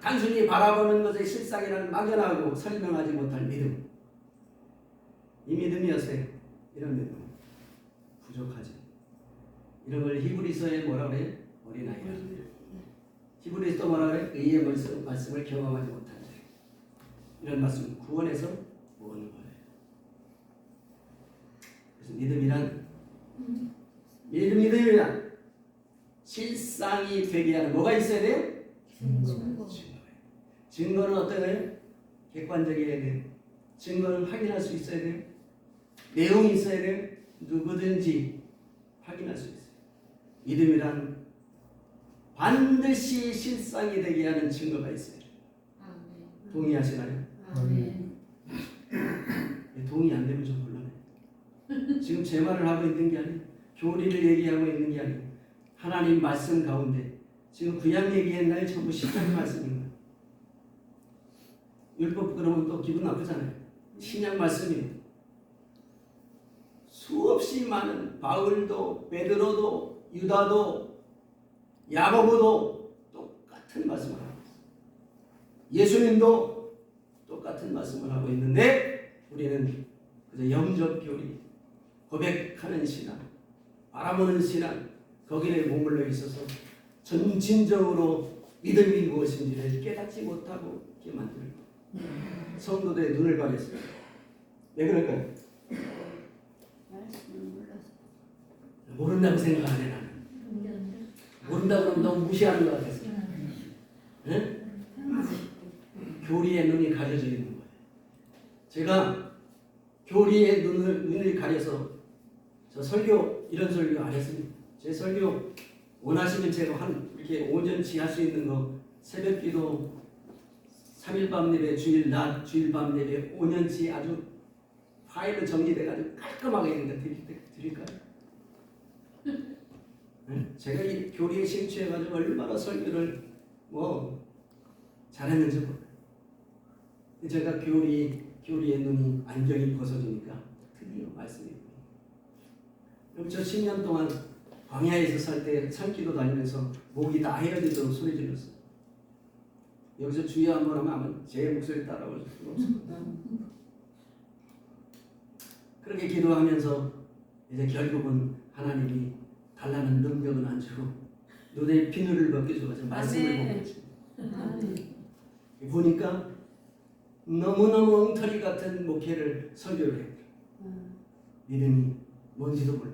단순히 바라보는 것의 실상이라는 막연하고 설명하지 못할 믿음. 이 믿음이었어요. 이런 믿음 부족하죠. 이런 걸 히브리서에 뭐라 그래요? 어린아이라. 히브리서 또 뭐라 그래요? 의의 말씀을 경험하지 못한 자. 이런 말씀 구원에서 모으는 거예요. 그래서 믿음이란 실상이 되게 하는 뭐가 있어야 돼요? 증거. 증거는 어떤 거예요? 객관적이어야 돼요. 증거는 확인할 수 있어야 돼요. 내용이 있어야 돼요. 누구든지 확인할 수 있어요. 믿음이란 반드시 실상이 되게 하는 증거가 있어요. 동의하시나요? 아멘. 동의 안 되면 좀 곤란해요. 지금 제 말을 하고 있는 게 아니에요. 교리를 얘기하고 있는 게 아니에요. 하나님 말씀 가운데 지금 구약 얘기했나요? 전부 신약 말씀인가요? 율법 그러면 또 기분 나쁘잖아요. 신약 말씀이에요. 수없이 많은 바울도 베드로도 유다도 야고보도 똑같은 말씀을 하고 있어요. 예수님도 똑같은 말씀을 하고 있는데 우리는 그저 영접 교리, 고백하는 신앙, 바라보는 신앙 거기에 머물러 있어서 전진적으로 믿음이 무엇인지를 깨닫지 못하고 이렇게 만들고 성도들의 눈을 가렸어요. 왜 그럴까요? 말씀을 몰라서. 모른다고 생각 안 해. 나는 모른다고 그러면 너무 무시하는 것 같았어요. 네? 교리의 눈이 가려져 있는 거예요. 제가 교리의 눈을 가려서 저 설교 이런 설교 안 했습니다. 제 설교 원하시면 제가 이렇게 오전치 할 수 있는 거 새벽기도 3일 밤 예배 주일 낮 주일 밤 예배 5년치 아주 파일로 정리돼가지고 깔끔하게 있는데 드릴까요? 네? 제가 이 교리에 심취해가지고 얼마나 설교를 잘했는지 몰라요. 제가 교리의 눈이 안경이 벗어지니까 드디어 말씀이 보여요. 저 10년 동안 광야에서 살 때 산기도 다니면서 목이 다 헤어지도록 소리 질렀어요. 여기서 주여 한번 하면 아마 제 목소리 따라올 수가 없어요. 그렇게 기도하면서 이제 결국은 하나님이 달라는 능력은 안 주고 눈에 비늘을 벗겨줘가지고 말씀을 보게 해주고 아멘. 보니까 너무너무 엉터리 같은 목회를 설교를 했다. 믿음이 뭔지도 몰라.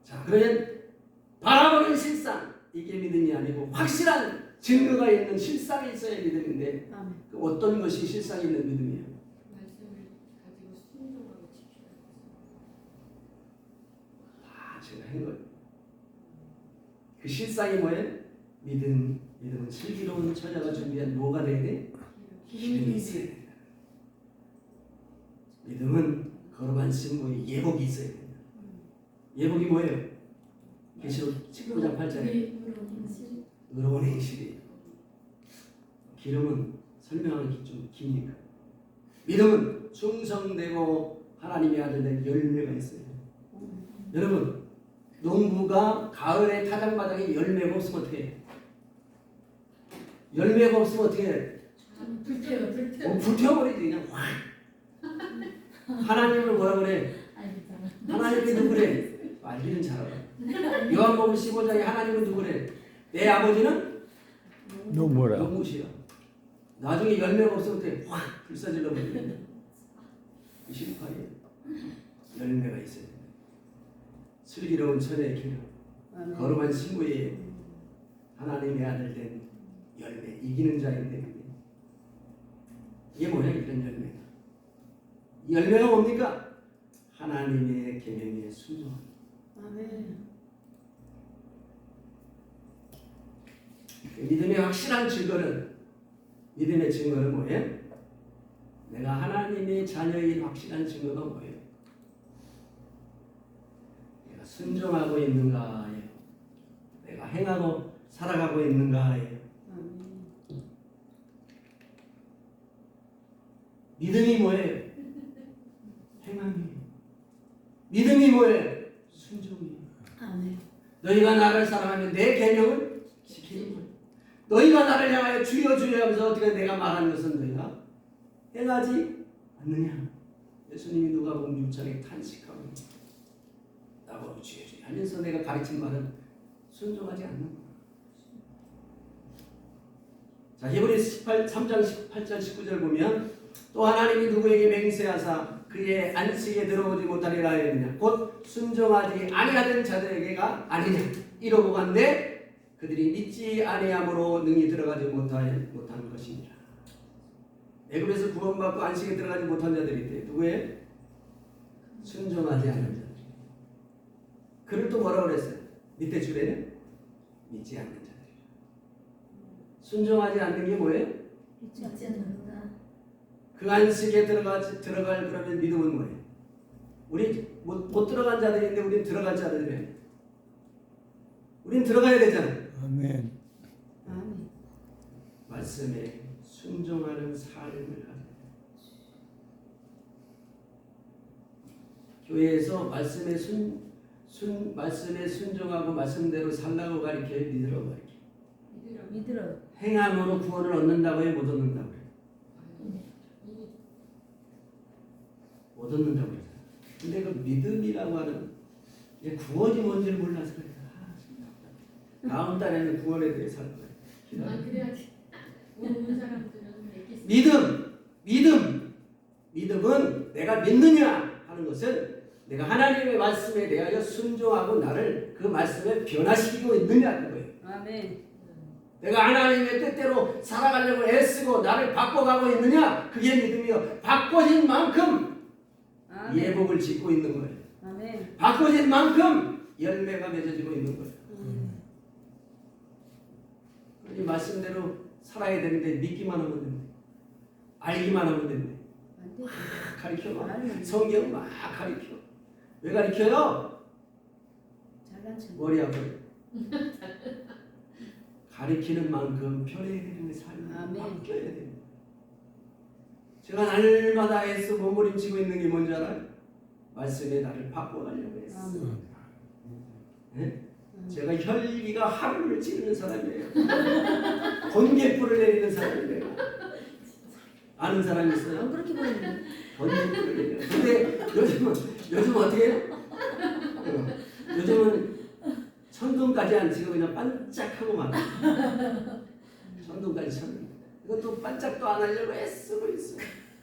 자, 그러면 바라보는 실상, 이게 믿음이 아니고 확실한 증거가 있는 실상이 있어야 믿음인데 아멘. 그 어떤 것이 실상이 있는 믿음이에요? 말씀을 가지고 순종하고 지키라. 다 제가 한 거예요. 그 실상이 뭐예요? 믿음은 슬기로운 처자가 준비한 뭐가 돼야 돼? 기름이 있어야 된다. 믿음은 거룩한 신부의 예복이 있어야 된다. 예복이 뭐예요? 계시록 19장 8절에 의로운 행실이에요. 기름은 설명하기 좀 기니까. 믿음은 충성되고 하나님의 아들 된 열매가 있어요. 여러분, 농부가 가을에 타작마당에 열매가 없으면 어떻게 해? 열매가 없으면 어떻게 해? 불태워. 불태워버리지 그냥 확. 하나님을 뭐라 그래? 알겠잖아. 하나님이 누구래? 알기는 잘 알아. 요한복음 15장에 하나님은 누구래? 내 아버지는 누구라? 농부시야. 나중에 열매가 없으면 어떻게 확 불사질러 버리네. 28일 열매가 있어야 돼. 슬기로운 처녀의 기름, 거룩한 신부의 하나님의 아들 된 열매, 이기는 자인데 이게 뭐야? 이런 열매가. 이 열매가 뭡니까? 하나님의 계명에 순종하는. 아멘. 믿음의 확실한 증거는, 믿음의 증거는 뭐예요? 내가 하나님의 자녀인 확실한 증거가 뭐예요? 내가 순종하고 있는가예요. 내가 행하고 살아가고 있는가예요. 믿음이 뭐예요? 행함이에요. 믿음이 뭐예요? 순종이에요. 아멘. 너희가 나를 사랑하면 내 계명을 지키는 거예요. 너희가 나를 향하여 주여 주여 하면서 어떻게 내가 말하는 것은 너희가 행하지 않느냐. 예수님이 누가복음 6장에 탄식하고 나보고 주여 주여 하면서 내가 가르친 말은 순종하지 않는 거예요. 자, 히브리서 3장 18절 19절 보면 또 하나님이 누구에게 맹세하사 그의 안식에 들어오지 못하리라 하였느냐 곧 순종하지 아니하던 자들에게가 아니냐 이러고 간데 그들이 믿지 아니함으로 능히 들어가지 못한 것이니라. 애굽에서 구원받고 안식에 들어가지 못한 자들이 있대. 누구예요? 순종하지 않는 자들. 그를 또 뭐라고 그랬어요? 밑에 줄에는 믿지 않는 자들. 순종하지 않는 게 뭐예요? 믿지 않는다. 그 안식에 들어갈 그러면 믿음은 뭐예요? 우리 못 들어간 자들인데 우리는 들어갈 자들이에요. 우리는 들어가야 되잖아요. 아멘. 아멘. 말씀에 순종하는 삶을 하는 교회에서 말씀에 말씀에 순종하고 말씀대로 살라고 가르쳐요. 믿으라고 가르쳐요. 믿으러. 행함으로 구원을 얻는다고 해요? 못 얻는다고 해요? 못 얻는다고 해요. 근데 그 믿음이라고 하는 구원이 뭔지를 몰라서 그래요. 다음 달에는 구원에 대해서 할 거예요. 그래야지. 오는 사람들은 믿음은 내가 믿느냐 하는 것은 내가 하나님의 말씀에 대하여 순종하고 나를 그 말씀에 변화시키고 있느냐 하는 거예요. 아멘. 내가 하나님의 뜻대로 살아가려고 애쓰고 나를 바꿔가고 있느냐 그게 믿음이요. 바꿔진 만큼 아멘. 예복을 짓고 있는 거예요. 아멘. 바꿔진 만큼 열매가 맺어지고 있는 거예요. 이 말씀대로 살아야 되는데 믿기만 하면 됩니다. 알기만 하면 됩니다. 막 가르쳐 막 성경 막 가르쳐. 왜 가르쳐요? 잘난 척. 머리 아파요. 가르치는 만큼 변해야 되는 삶을 아멘. 바뀌어야 됩니다. 제가 날마다 애써 몸부림치고 있는 게 뭔지 알아요? 말씀에 나를 바꿔가려고 했어. 네? 제가 혈기가 하루를 찌르는 사람이에요. 번개불을 내리는 사람이에요. 아는 사람 있어요? 안 그렇게 보이는데. 번개불을 내려요. 근데 요즘 어떻게 해요? 요즘은 천둥 천둥까지 안 치고 그냥 반짝하고 막 천둥까지 쳤는데 이것도 반짝도 안 하려고 애쓰고 있어.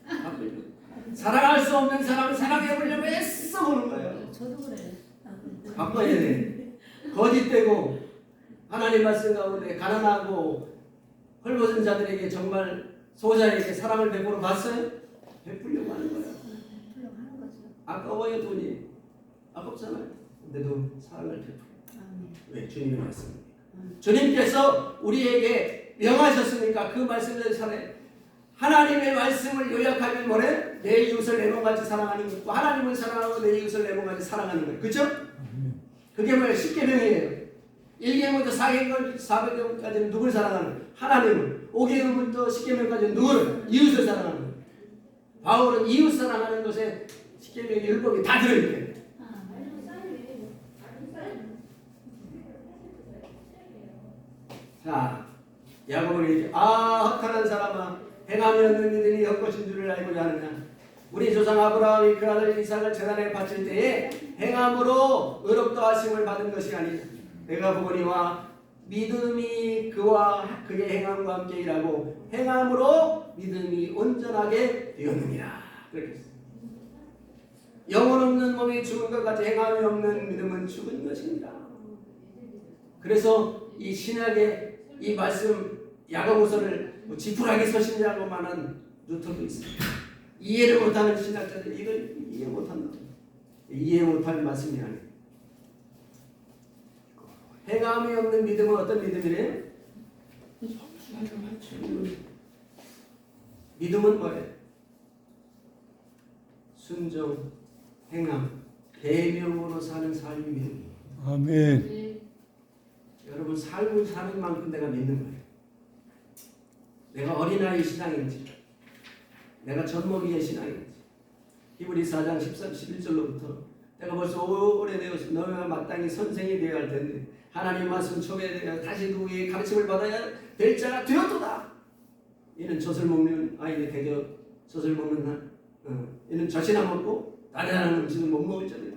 바쁘려고. 사랑할 수 없는 사람을 사랑해보려고 애써보는 거예요. 저도 그래요. 바꿔야 돼. 거짓되고 하나님 말씀 가운데 가난하고 헐벗은 자들에게 정말 소자에게 사랑을 베풀어 봤어요? 베풀려고 하는 거예요. 하는 거죠. 아까워요 돈이. 아깝잖아요. 근데도 사랑을 베풀어. 아멘. 왜? 주님의 말씀입니다. 주님께서 우리에게 명하셨으니까 그 말씀을 살아요. 하나님의 말씀을 요약하면 뭐래? 내 이웃을 내 몸같이 사랑하는 것고 하나님을 사랑하고 내 이웃을 내 몸같이 사랑하는 거예요. 그죠? 그게 뭐예요? 10계명이에요. 1계명부터 4계명까지는 누굴 사랑하는? 하나님을. 5계명부터 10계명까지는 누구를? 이웃을 사랑하는 거예요. 바울은 이웃 사랑하는 것에 10계명의 율법이 다 들어있대요. 자, 야고보는 이렇게 헛간한 사람아 행함이 없는 믿음이 헛것인 줄을 알고자 하느냐. 우리 조상 아브라함이 그 아들 이삭을 제단에 바칠 때에 행함으로 의롭다 하심을 받은 것이 아니라 내가 보거니와 믿음이 그와 그의 행함과 함께 일하고 행함으로 믿음이 온전하게 되었느니라. 그렇게 했어요. 영혼 없는 몸이 죽은 것 같이 행함이 없는 믿음은 죽은 것입니다. 그래서 이 신약의 이 말씀 야고보서를 지푸라기 서신자고만한 루터도 있습니다. 이해를 못하는 신학자들 이걸 이해 못한다. 이해 못할 말씀이 아니에요. 행함이 없는 믿음은 어떤 믿음이래요? 믿음은 뭐예요? 순종, 행함, 계명으로 사는 삶이 믿음이에요. 아멘. 네. 여러분 살고 사는 만큼 내가 믿는 거예요. 내가 어린아이 신앙인지 내가 젖먹이의 신앙인지 히브리서 4장 11절로부터 내가 벌써 오래되어서 너희가 마땅히 선생이 되어야 할 텐데 하나님 말씀 초대되어 다시 누구의 가르침을 받아야 될 자가 되었도다. 이는 젖을 먹는 아이는 대저 젖을 먹는 이는 젖이나 먹고 단단한 음식은 못 먹을 자들.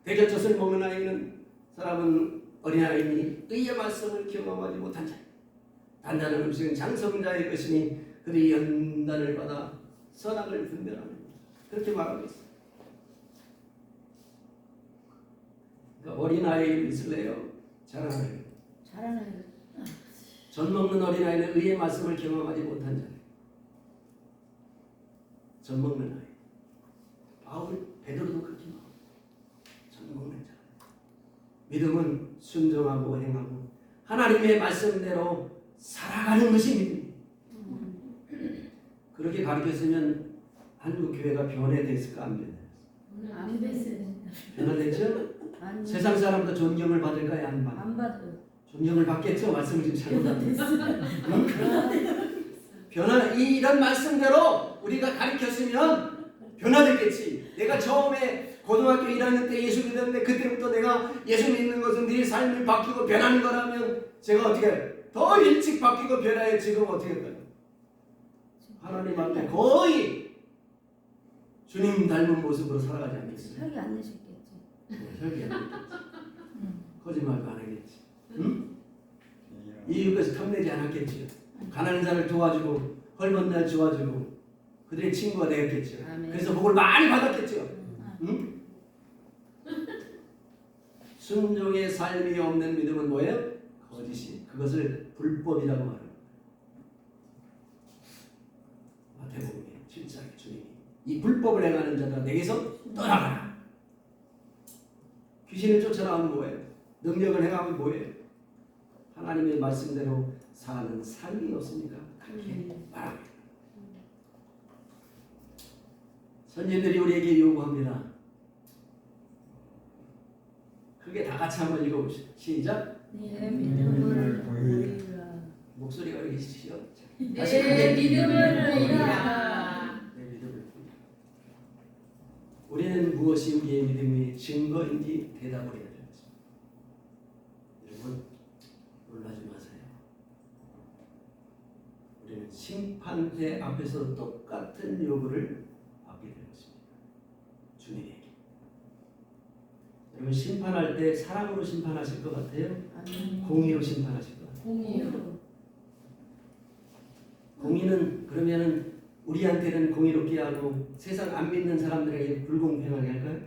대저 젖을 먹는 아이는 사람은 어린아이니 의의 말씀을 경험하지 못한 자. 단단한 음식은 장성자의 것이니 그들이 연단을 받아 선악을 분별하는 그렇게 말하고 있어요. 그러니까 어린아이를 믿을래요? 자라나요? 잘하는 젖 먹는 어린아이는 의의 말씀을 경험하지 못한 자예요. 젖 먹는 아이. 바울, 베드로도 그렇게 말해요. 젖 먹는 자. 믿음은 순종하고 행하고 하나님의 말씀대로 살아가는 것이 믿음. 그렇게 가르쳤으면 한국 교회가 변해됐을까 안 변해됐을까? 안 됐어요. 변화됐죠? 아니, 세상 사람도 존경을 받을까요? 안 받을까요? 안 받아요. 존경을 받겠죠? 말씀을 지금 잘못하면. 변화 이런 말씀대로 우리가 가르쳤으면 변화됐겠지. 내가 처음에 고등학교 1학년 때 예수 믿었는데 그때부터 내가 예수 믿는 것은 네 삶이 바뀌고 변하는 거라면 제가 어떻게 해요? 더 일찍 바뀌고 변화해. 지금 어떻게 할까요? 하나님 앞에 거의 주님 닮은 모습으로 살아가지 않겠어요? 혈기 안 내셨겠지. 혈기 안 내겠지. 거짓말도 안 하겠지. 응? 이웃에서 탐내지 않았겠지요. 가난한 자를 도와주고 헐벗은 자를 도와주고 그들의 친구가 되었겠죠. 아멘. 그래서 복을 많이 받았겠죠. 응? 순종의 삶이 없는 믿음은 뭐예요? 거짓이. 그것을 불법이라고 말합니다. 마태복음 7장에 주님이 이 불법을 행하는 자가 내게서 떠나가라. 귀신을 쫓아나오면 뭐예요? 능력을 행하면 뭐예요? 하나님의 말씀대로 사는 삶이 없으니까 그렇게 말합니다. 선진들이 우리에게 요구합니다. 그게 다 같이 한번 읽어봅시다. 시작. 네, 믿음을 보이라. 목소리가 왜 이러시죠? 내 믿음을 보이라. 내 믿음을 보이라. 우리는 무엇이 우리의 믿음의 증거인지 대답을 해야 됩니다. 여러분 놀라지 마세요. 우리는 심판대 앞에서 똑같은 요구를 받게 될 것입니다. 주님에게. 그럼 심판할 때 사랑으로 심판하실 것 같아요? 아멘. 공의로 심판하실 것 같아요? 공의요. 공의는 그러면은 우리한테는 공의롭게 하고 세상 안 믿는 사람들에게 불공평하게 할까요?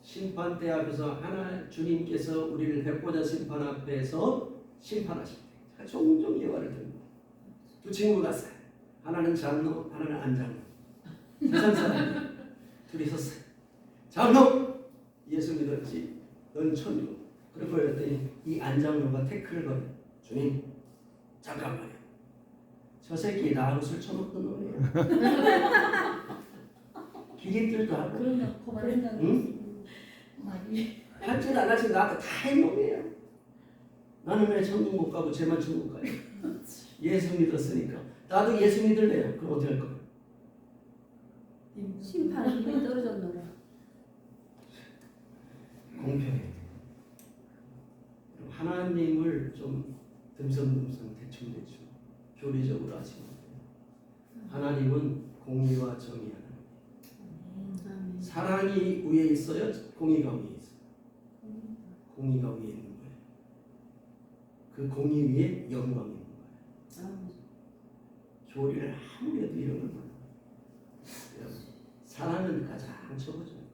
심판대 앞에서 하나 주님께서 우리를 백보자 심판 앞에서 심판하실 때 종종 예화를 듭니다. 두 친구가 있어요. 하나는 장로, 하나는 안장로. 세상 사람 둘이 섰어요. 장로, 예수 믿었지? 넌 천국. 그러고 그랬더니 이 안장로가 태클을 걸어. 주님, 잠깐만요. 저 새끼 나하고 술 처먹던 놈이에요. 기린들도 하고 그런 거 응? 말이 할줄 안 하지 나한테 다 해놈이에요. 나는 왜 천국 못 가고 쟤만 천국 가요? 예수 믿었으니까. 나도 예수 믿을래요. 그럼 어떻게 할 거예요? 심판에 힘이 떨어졌노라. 공평해. 하나님을 좀 듬성듬성 대충대충 교리적으로 하시면 돼요. 하나님은 공의와 정의 하나님. 사랑이 위에 있어요? 공의가 위에 있어요? 공의가 위에 있는 거예요. 그 공의 위에 영광이 있는 거예요. 교리를 아무리 해도 이런 걸 몰라요. 여러분, 사랑은 가장 적어져요.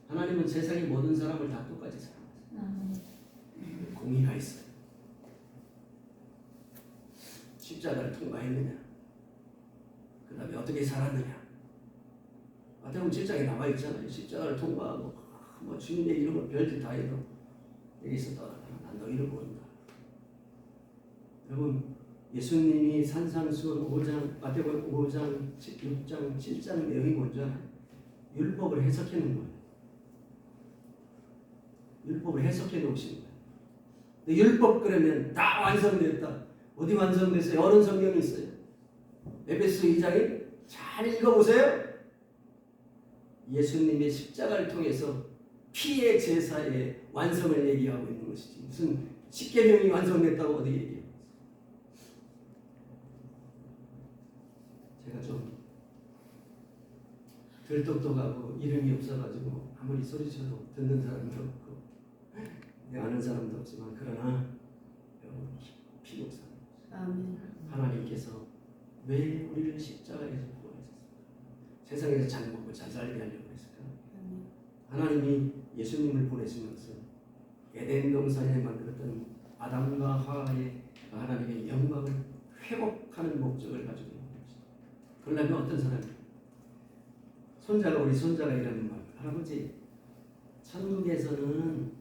하나님은 세상의 모든 사람을 다 똑같이 사랑하세요. 공의가 있어요. 십자가를 통과했느냐? 그 다음에 어떻게 살았느냐? 마태복음 7장에 나와 있잖아요. 십자가를 통과하고 뭐 주님의 이름을 별짓 다 해도 여기서 떠나가 난 너희를 모른다. 여러분, 예수님이 산상수훈 5장, 마태복음 5장, 6장, 7장 내용이 뭔지 알아요? 율법을 해석해 놓은 거예요. 율법을 해석해 놓으신 거예요. 근데 율법 그러면 다 완성됐다. 어디 완성됐어요? 여러 성경이 있어요. 에베소 2장에 잘 읽어보세요. 예수님의 십자가를 통해서 피의 제사의 완성을 얘기하고 있는 것이지 무슨 십계명이 완성됐다고 어디 얘기해요? 제가 좀 들똑똑하고 이름이 없어가지고 아무리 소리쳐도 듣는 사람도 없고 아는 사람도 없지만 그러나 여러분 피복사 아멘. 하나님께서 왜 우리를 십자가에서 구원하셨습니까? 세상에서 잘 먹고 잘 살게 하려고 했을까? 하나님이 예수님을 보내신 것은 에덴 동산에 만들었던 아담과 하와의 하나님의 영광을 회복하는 목적을 가지고 있는 것이죠. 그러려면 어떤 사람이 우리 손자가 이러는 말, 할아버지 천국에서는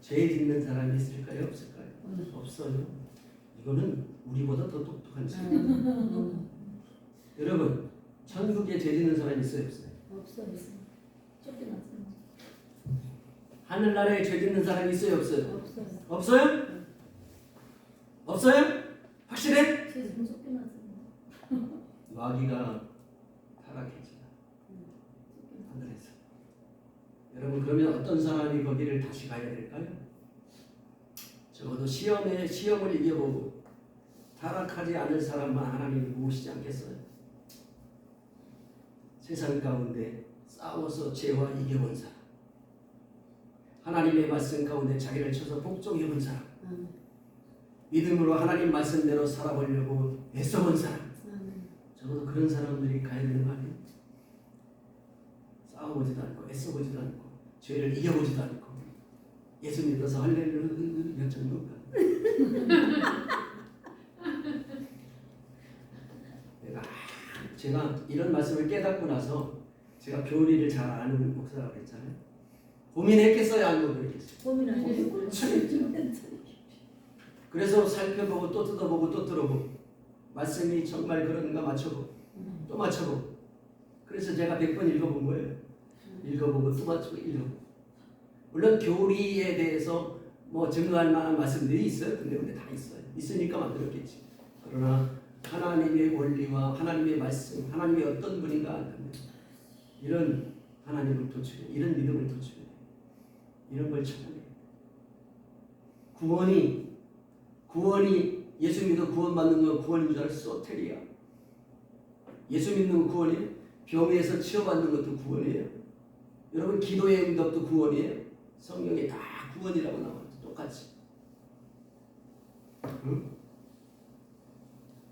죄 짓는 사람이 있을까요? 없을까요? 없어요. 이거는 우리보다 더 똑똑한 친구. 여러분, 천국에 죄 짓는 사람이 있어요? 없어요? 없어요. 쫓겨났어요. 하늘나라에 죄 짓는 사람이 있어요? 없어요? 없어요. 없어요? 없어요? 확실해? 세상 쫓겨났어요. 마귀가 타락했잖아. 하늘에서. 여러분, 그러면 어떤 사람이 거기를 다시 가야 될까요? 적어도 시험을 이겨보고 타락하지 않을 사람만 하나님이 모으시지 않겠어요? 세상 가운데 싸워서 죄와 이겨본 사람, 하나님의 말씀 가운데 자기를 쳐서 복종해본 사람, 믿음으로 하나님 말씀대로 살아보려고 애써본 사람, 적어도 그런 사람들이 가야 되는 거 아니에요? 싸워보지도 않고 애써보지도 않고 죄를 이겨보지도 않고 예수 믿어서 할렐루야 몇 정도인가? 제가 이런 말씀을 깨닫고 나서 제가 교리를 잘 아는 목사라고 했잖아요. 고민했겠어요? 안 고민했겠어요? 고민하고 그래서 살펴보고 또 뜯어보고 또 들어보고 말씀이 정말 그런가 맞춰보고 또 맞춰보고 그래서 제가 100번 읽어본 거예요. 읽어보고 또 맞추고 읽어보고 물론 교리에 대해서 뭐 증거할 만한 말씀들이 있어요. 근데 다 있어요. 있으니까 만들었겠지. 그러나 하나님의 원리와 하나님의 말씀, 하나님이 어떤 분인가 하면 이런 하나님을 도출해, 이런 믿음을 도출해, 이런 걸 찾아내. 구원이 예수 믿어 구원받는 건 구원인 줄 알아? 소테리야. 예수 믿는 건 구원이에요. 병에서 치유받는 것도 구원이에요. 여러분 기도의 응답도 구원이에요. 성경에 다 구원이라고 나와요. 똑같이. 응?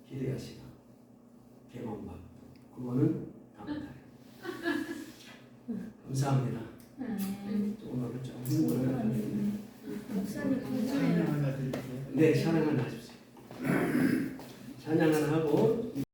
기도하시라. 개몽받고 구원은 감사해요. 감사합니다. 또 오늘은 좀 흥분을 목사님 감사해요. 찬양 하나 드릴게요. 네, 찬양 하나 하십시오. 찬양 하나 하고